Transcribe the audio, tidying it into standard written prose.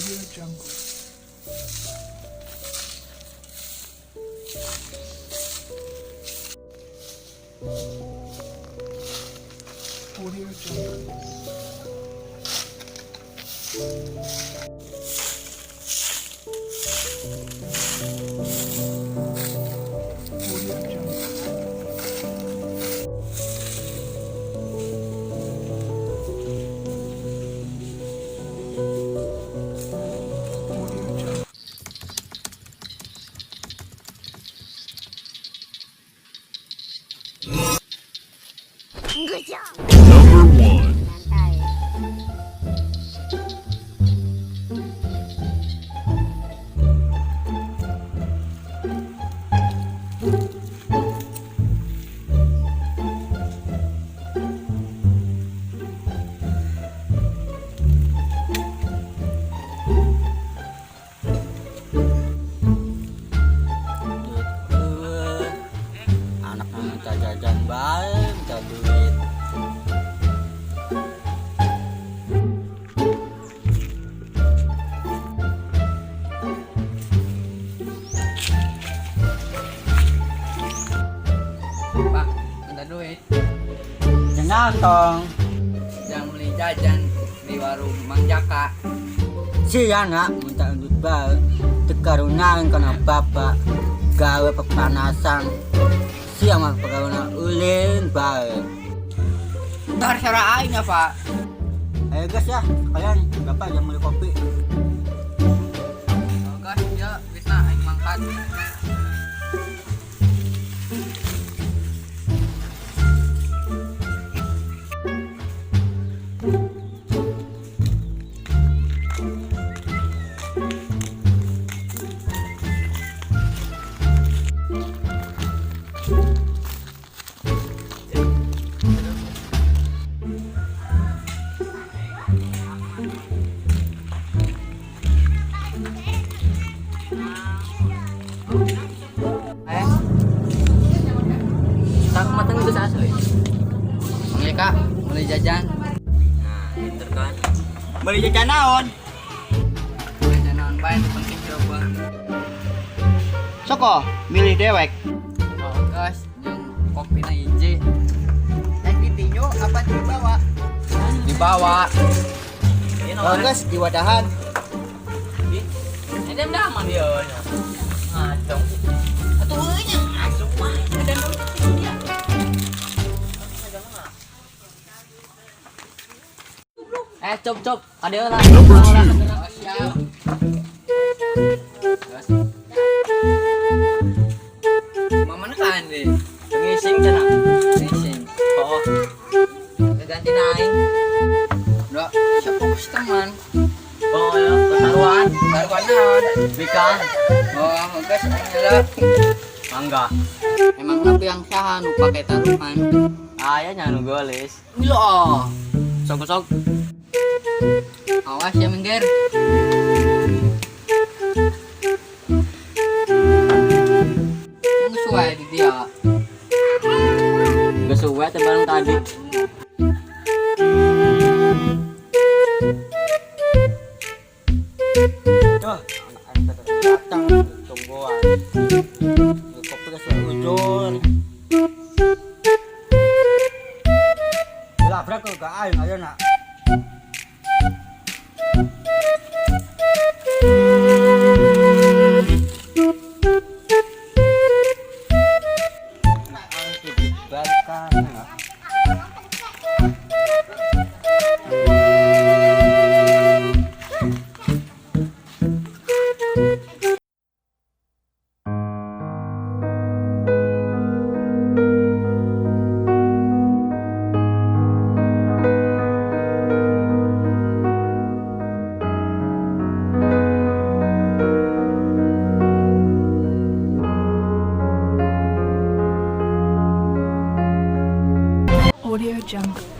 Audio Jungle. Audio Jungle. Audio Jungle. Audio Jungle. Number one. Anak minta jajan baik, minta duit. Pak, minta duit. Jangan tong, Jangan beli jajan di warung Mang Jaka. si anak minta duit baik. Tekarunan karena bapak gawe pepanasan. Siang mah pegawai ulin baik. Ntar serah aing ya, Pak. Ayo guys ya, kalian bapak jangan beli kopi. Oh, gas, ya, bisa aing mangkat. Tak matang itu asli. Mang Jaka, beli jajan. Nah, pinter kan. Beli jajan naon? Jajan naon bae penting coba. Soko, milih dewek. Oh, gas, jeung kopi na hiji. Ditinju apa dibawa? Dibawa. Oh guys, di wadahan. Ini udah aman dia. Ngacong. Atuh euy nya ngacong mah. Ada dia. Cop, ada lah. Number two. Oh, siap. Gas. Mamana kan deh. Ngising cenah. Racing. Oh. Ganti naik. Udah, siapa teman? Oh ya, pertaruhan. Taruhan naon? Bikan. Oh, guys, ayo Mangga. emang nabi yang saha nu pake taruhan. Ayahnya nu goles. Yo, Sok-sok. awas ya minggir. Sesuai di dia. Gak suwe teh bareng tadi. Tuh, anak datang tungguan. Kopi ke ujung. Labrak ke aing aja nak. Audio Jungle.